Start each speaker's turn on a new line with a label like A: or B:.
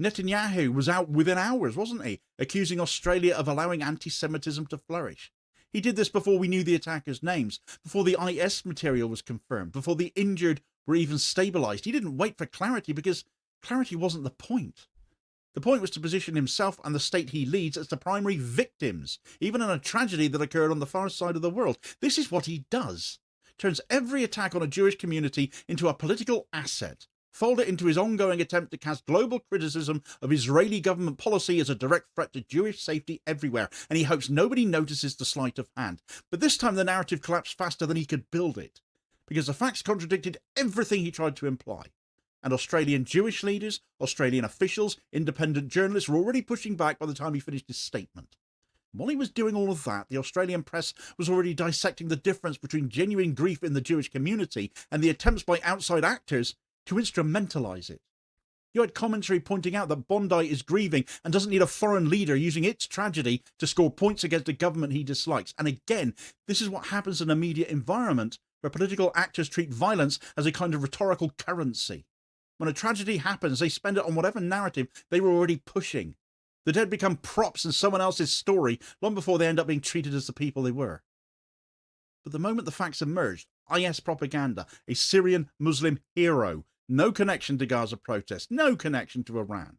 A: Netanyahu was out within hours, wasn't he, accusing Australia of allowing anti-Semitism to flourish. He did this before we knew the attackers' names, before the IS material was confirmed, before the injured were even stabilised. He didn't wait for clarity because clarity wasn't the point. The point was to position himself and the state he leads as the primary victims, even in a tragedy that occurred on the far side of the world. This is what he does. Turns every attack on a Jewish community into a political asset, fold it into his ongoing attempt to cast global criticism of Israeli government policy as a direct threat to Jewish safety everywhere, and he hopes nobody notices the sleight of hand. But this time the narrative collapsed faster than he could build it, because the facts contradicted everything he tried to imply. And Australian Jewish leaders, Australian officials, independent journalists were already pushing back by the time he finished his statement. While he was doing all of that, the Australian press was already dissecting the difference between genuine grief in the Jewish community and the attempts by outside actors to instrumentalize it. You had commentary pointing out that Bondi is grieving and doesn't need a foreign leader using its tragedy to score points against a government he dislikes. And again, this is what happens in a media environment where political actors treat violence as a kind of rhetorical currency. When a tragedy happens, they spend it on whatever narrative they were already pushing. The dead become props in someone else's story long before they end up being treated as the people they were. But the moment the facts emerged, IS propaganda, a Syrian Muslim hero, no connection to Gaza protests, no connection to Iran.